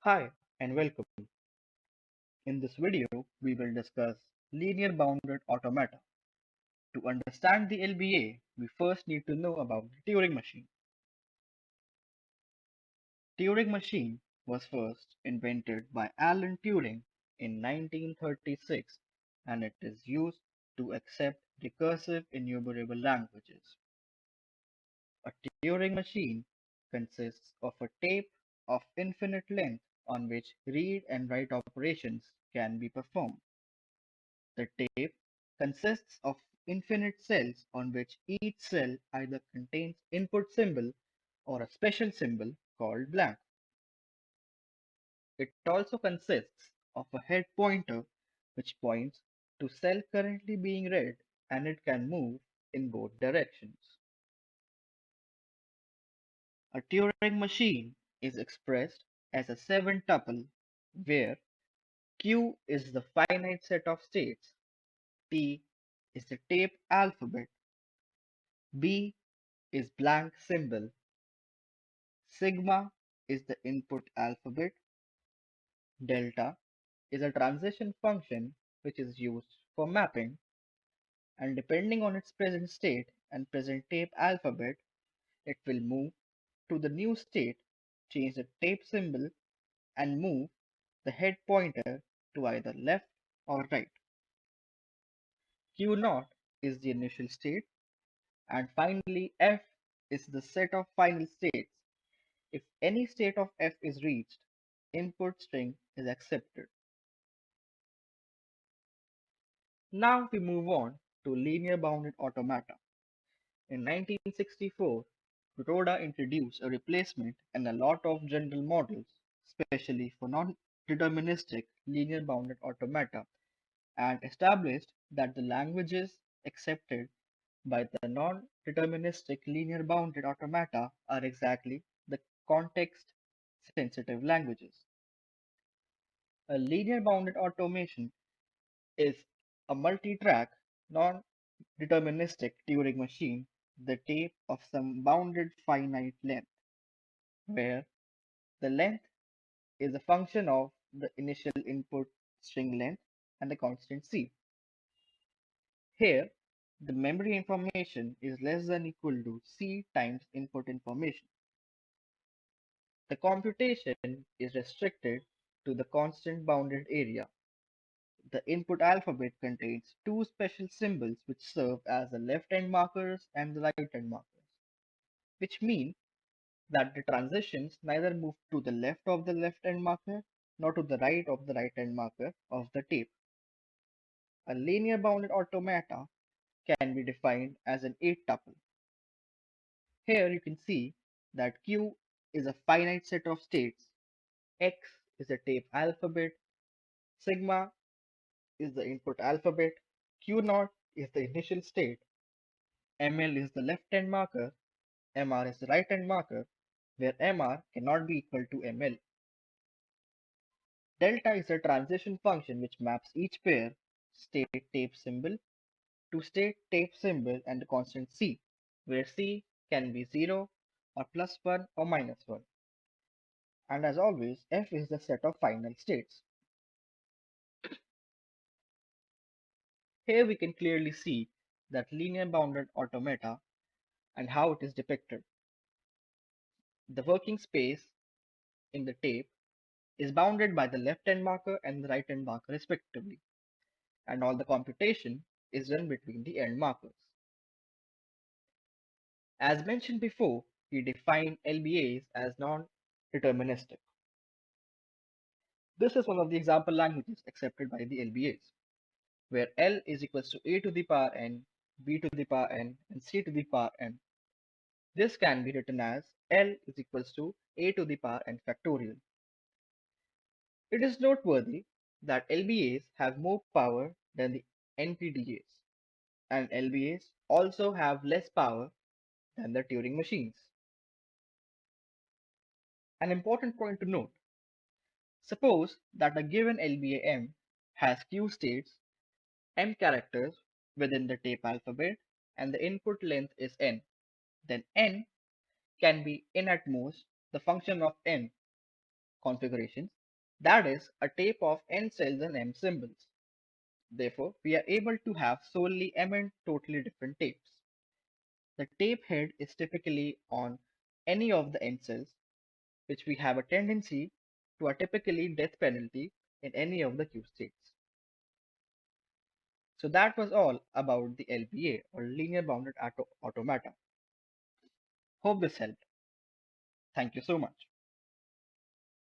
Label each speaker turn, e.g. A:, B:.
A: Hi and welcome. In this video, we will discuss linear bounded automata. To understand the LBA, we first need to know about the Turing machine. Turing machine was first invented by Alan Turing in 1936 and it is used to accept recursive enumerable languages. A Turing machine consists of a tape of infinite length on which read and write operations can be performed. The tape consists of infinite cells on which each cell either contains input symbol or a special symbol called blank. It also consists of a head pointer which points to cell currently being read and it can move in both directions. A Turing machine is expressed as a 7-tuple where Q is the finite set of states, T is the tape alphabet, B is blank symbol, sigma is the input alphabet, delta is a transition function which is used for mapping, and depending on its present state and present tape alphabet, it will move to the new state, change the tape symbol, and move the head pointer to either left or right. Q naught is the initial state, and finally F is the set of final states. If any state of F is reached, input string is accepted. Now we move on to linear bounded automata. In 1964, Kuroda introduced a replacement and a lot of general models, especially for non-deterministic linear bounded automata, and established that the languages accepted by the non-deterministic linear bounded automata are exactly the context-sensitive languages. A linear bounded automation is a multi-track, non-deterministic Turing machine, the tape of some bounded finite length, where the length is a function of the initial input string length and the constant c. Here, the memory information is less than equal to c times input information. The computation is restricted to the constant bounded area. The input alphabet contains two special symbols which serve as the left-hand markers and the right-hand markers, which mean that the transitions neither move to the left of the left-hand marker nor to the right of the right-hand marker of the tape. A linear bounded automata can be defined as an 8-tuple. Here you can see that Q is a finite set of states, X is the tape alphabet, sigma is the input alphabet, Q naught is the initial state, ML is the left-hand marker, MR is the right-hand marker, where MR cannot be equal to ML. Delta is a transition function which maps each pair state tape symbol to state tape symbol and the constant c, where c can be 0 or +1 or -1. And as always, F is the set of final states. Here we can clearly see that linear bounded automata and how it is depicted. The working space in the tape is bounded by the left-hand marker and the right-hand marker respectively, and all the computation is done between the end markers. As mentioned before, we define LBAs as non-deterministic. This is one of the example languages accepted by the LBAs, where L is equals to A to the power n, B to the power n, and C to the power n. This can be written as L is equals to A to the power n factorial. It is noteworthy that LBAs have more power than the NPDAs, and LBAs also have less power than the Turing machines. An important point to note: suppose that a given LBA M has Q states, M characters within the tape alphabet, and the input length is n, then n can be n at most the function of n, configurations, that is, a tape of n cells and m symbols. Therefore, we are able to have solely m and totally different tapes. The tape head is typically on any of the n cells, which we have a tendency to a typically death penalty in any of the Q states. So that was all about the LBA or linear bounded automata. Hope this helped. Thank you so much.